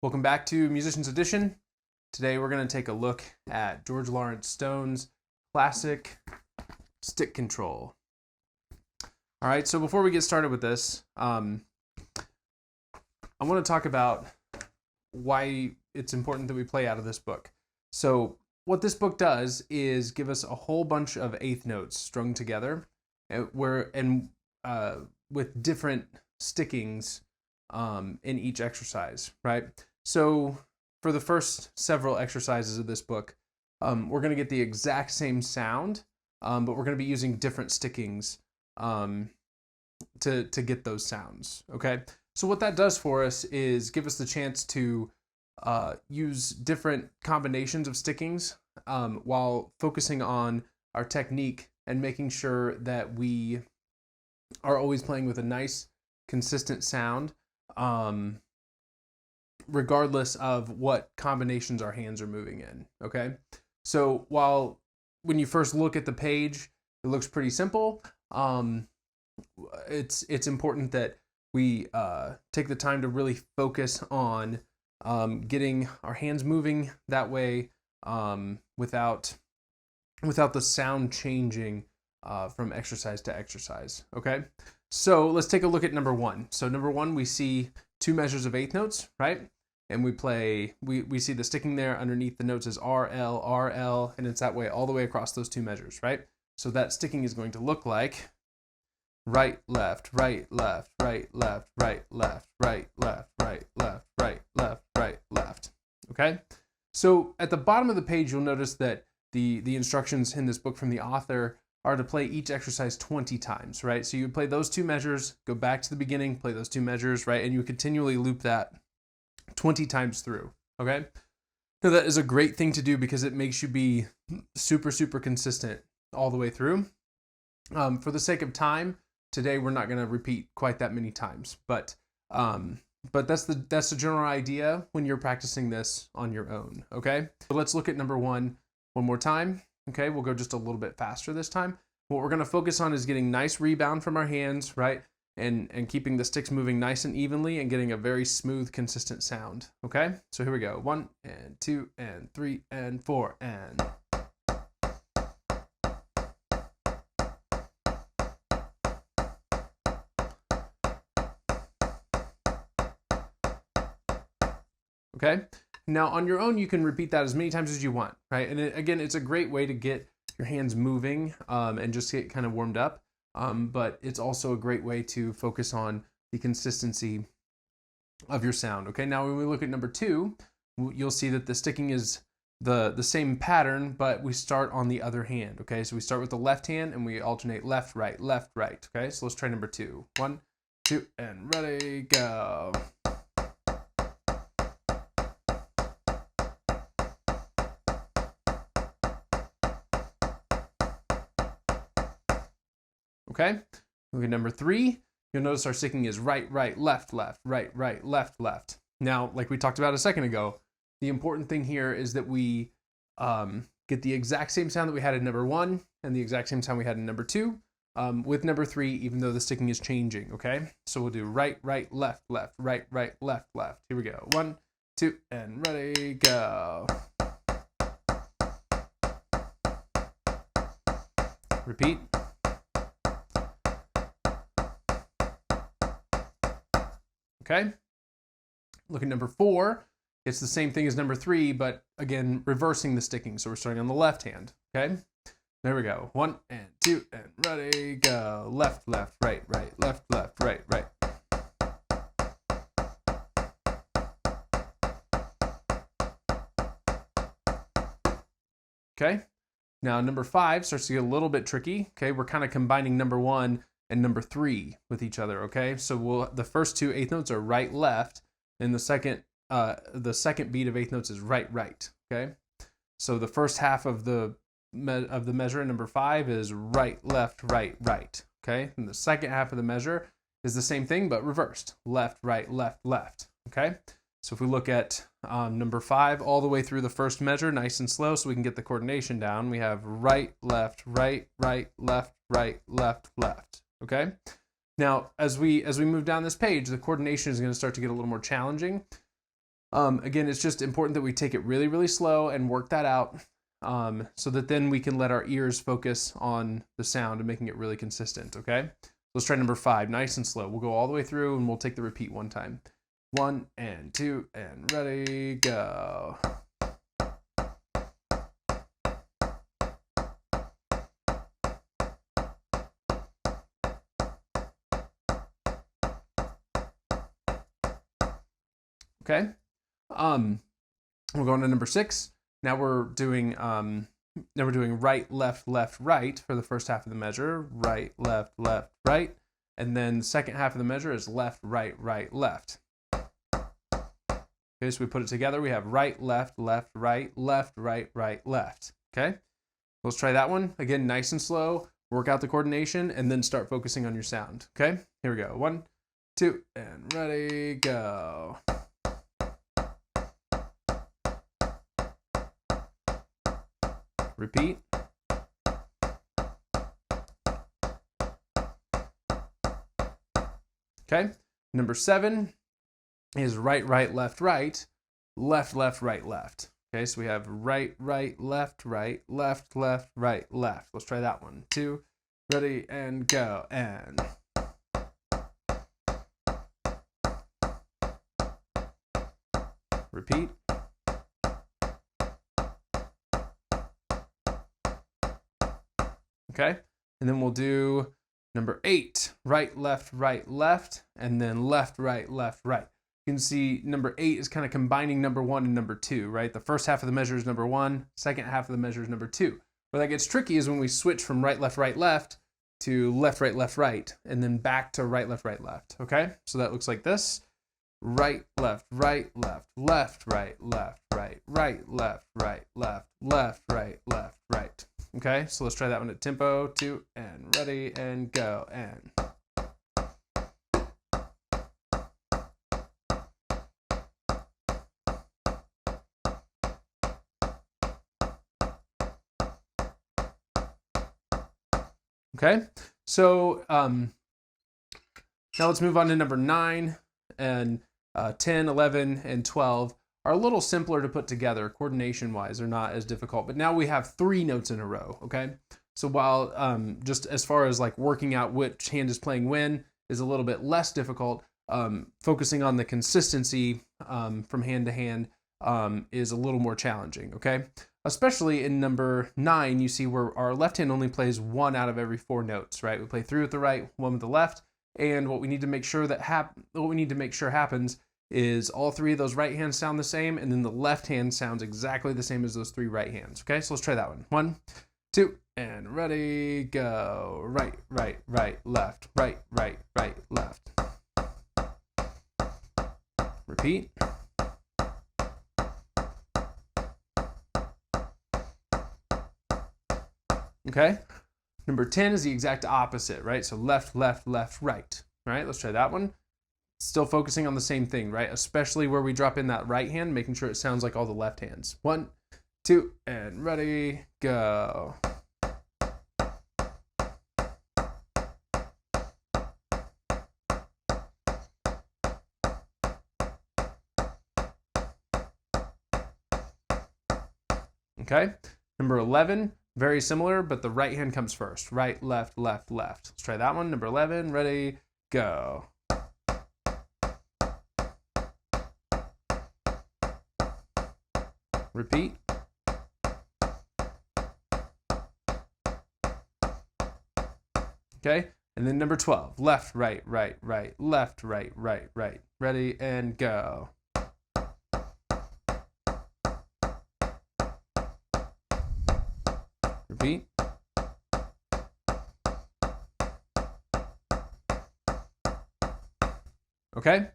Welcome back to Musicians Edition. Today we're going to take a look at George Lawrence Stone's classic stick control. All right, so before we get started with this, I want to talk about why it's important that we play out of this book. So what this book does is give us a whole bunch of eighth notes strung together with different stickings in each exercise, right? So for the first several exercises of this book, we're going to get the exact same sound, but we're going to be using different stickings to get those sounds, okay? So what that does for us is give us the chance to use different combinations of stickings while focusing on our technique and making sure that we are always playing with a nice, consistent sound, regardless of what combinations our hands are moving in, okay? So when you first look at the page, it looks pretty simple. It's important that we take the time to really focus on getting our hands moving that way without the sound changing from exercise to exercise, okay? So let's take a look at number one. So number one, we see two measures of eighth notes, right? And we see the sticking there underneath the notes is R, L, and it's that way all the way across those two measures, right? So that sticking is going to look like right, left, right, left, right, left, right, left, right, left, right, left, right, left, right, left, okay? So at the bottom of the page, you'll notice that the instructions in this book from the author are to play each exercise 20 times, right? So you would play those two measures, go back to the beginning, play those two measures, right? And you continually loop that 20 times through, okay? Now that is a great thing to do because it makes you be super, super consistent all the way through. For the sake of time, today we're not gonna repeat quite that many times, but that's the general idea when you're practicing this on your own, okay? So let's look at number one more time. Okay, we'll go just a little bit faster this time. What we're going to focus on is getting nice rebound from our hands, right? And keeping the sticks moving nice and evenly and getting a very smooth, consistent sound. Okay, so here we go. 1 and 2 and 3 and 4 and. Okay, now on your own, you can repeat that as many times as you want, right? And again, it's a great way to get your hands moving and just get kind of warmed up. But it's also a great way to focus on the consistency of your sound. Okay, now when we look at number two, you'll see that the sticking is the same pattern, but we start on the other hand. Okay, so we start with the left hand and we alternate left, right, left, right. Okay, so let's try number two. 1, 2, and ready, go. Okay, look at number three. You'll notice our sticking is right, right, left, left, right, right, left, left. Now, like we talked about a second ago, the important thing here is that we get the exact same sound that we had in number one and the exact same sound we had in number two with number three, even though the sticking is changing, okay? So we'll do right, right, left, left, right, right, left, left. Here we go. 1, 2, and ready, go. Repeat. Okay, look at number four. It's the same thing as number three, but again, reversing the sticking. So we're starting on the left hand, okay? There we go. 1 and 2 and ready, go. Left, left, right, right, left, left, right, right. Okay, now number five starts to get a little bit tricky. Okay, we're kind of combining number one and number three with each other, okay? So the first two eighth notes are right, left, and the second beat of eighth notes is right, right, okay? So the first half of the measure, number five, is right, left, right, right, okay? And the second half of the measure is the same thing, but reversed. Left, right, left, left, okay? So if we look at number five all the way through the first measure, nice and slow, so we can get the coordination down, we have right, left, right, right, left, right, left, left. Okay. Now, as we move down this page, the coordination is going to start to get a little more challenging. Again, it's just important that we take it really, really slow and work that out so that then we can let our ears focus on the sound and making it really consistent, okay? Let's try number 5, nice and slow. We'll go all the way through and we'll take the repeat one time. 1 and 2 and ready, go. Okay, we're going to number 6. Now we're doing right, left, left, right for the first half of the measure. Right, left, left, right, and then the second half of the measure is left, right, right, left. Okay, so we put it together. We have right, left, left, right, left, right, right, left. Okay, let's try that one again, nice and slow. Work out the coordination, and then start focusing on your sound. Okay, here we go. 1, 2, and ready, go. Repeat. Okay, number 7 is right, right, left, right, left, left, right, left. Okay, so we have right, right, left, right, left, left, right, left. Let's try that one. 2, ready, and go, and. Repeat. Okay, and then we'll do number 8, right, left, and then left, right, right. You can see number 8 is kind of combining number 1 and number 2, right? The first half of the measure is number 1, second half of the measure is number 2. Where that gets tricky is when we switch from right, left, to left, right, and then back to right, left, okay? So that looks like this. Right, left, left, right, right, left, right. Okay, so let's try that one at tempo, 2, and ready, and go, and. Okay, so now let's move on to number 9, and 10, 11, and 12 are a little simpler to put together, coordination-wise. They're not as difficult, but now we have 3 notes in a row, okay? So while just as far as like working out which hand is playing when is a little bit less difficult, focusing on the consistency from hand to hand is a little more challenging, okay? Especially in number 9, you see where our left hand only plays 1 out of every 4 notes, right? We play 3 with the right, 1 with the left, and what we need to make sure happens is all 3 of those right hands sound the same, and then the left hand sounds exactly the same as those 3 right hands. Okay, so let's try that one. 1, 2, and ready, go. Right, left, left. Repeat. Okay, number 10 is the exact opposite, right? So left, right. All right, let's try that one. Still focusing on the same thing, right? Especially where we drop in that right hand, making sure it sounds like all the left hands. 1, 2, and ready, go. Okay, number 11, very similar, but the right hand comes first. Right, left. Let's try that one. Number 11, ready, go. Repeat. Okay, and then number 12, left, right, left, right. Ready, and go. Repeat. Okay,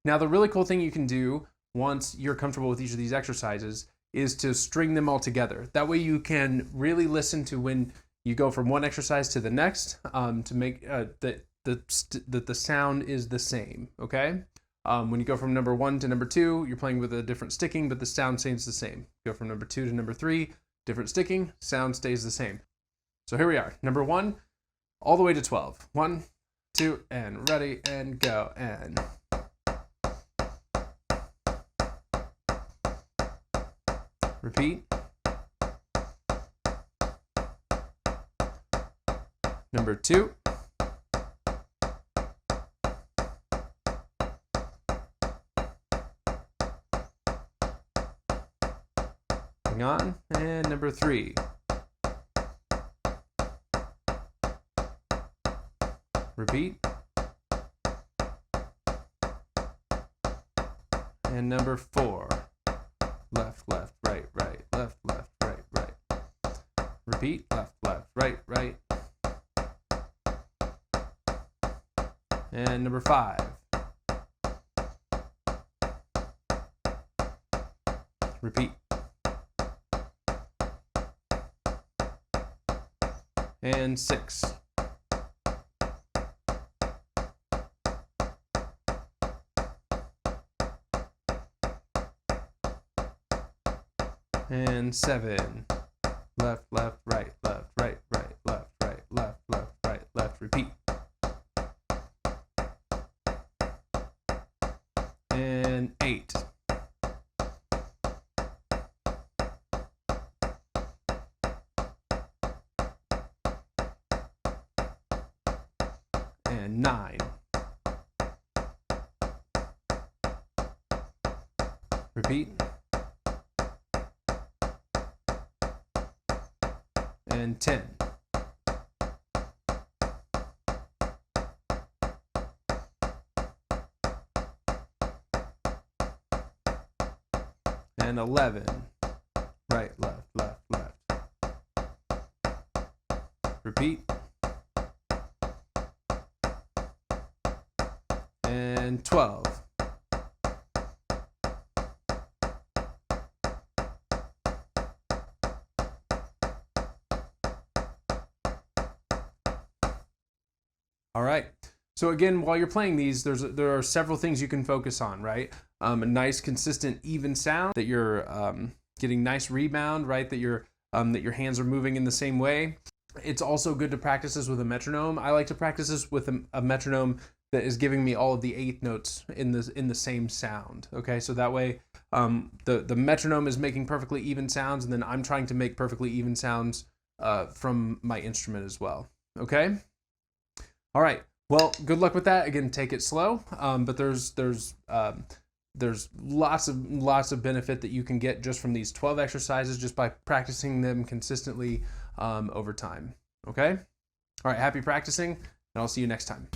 now the really cool thing you can do once you're comfortable with each of these exercises is to string them all together. That way you can really listen to when you go from one exercise to the next to make that the sound is the same, okay? When you go from number 1 to number 2, you're playing with a different sticking, but the sound stays the same. Go from number 2 to number 3, different sticking, sound stays the same. So here we are, number 1 all the way to 12. 1, 2, and ready, and go, and. Repeat. Number 2. Hang on. And number 3. Repeat. And number 4. Left, left, right, right, left, left, right, right. Repeat. Left, left, right, right. And number 5. Repeat. And 6. And 7. Left, left, right, left, right, right, left, right, left, left, right, left. Repeat. And 8. And 9. Repeat. And 10. And 11. Right, left, left, left. Repeat. And 12. All right. So again, while you're playing these, there are several things you can focus on, right? A nice, consistent, even sound, that you're getting nice rebound, right? That your hands are moving in the same way. It's also good to practice this with a metronome. I like to practice this with a metronome that is giving me all of the 8th notes in the same sound. Okay, so that way the metronome is making perfectly even sounds, and then I'm trying to make perfectly even sounds from my instrument as well. Okay. All right. Well, good luck with that. Again, take it slow. But there's lots of benefit that you can get just from these 12 exercises, just by practicing them consistently over time. Okay. All right. Happy practicing, and I'll see you next time.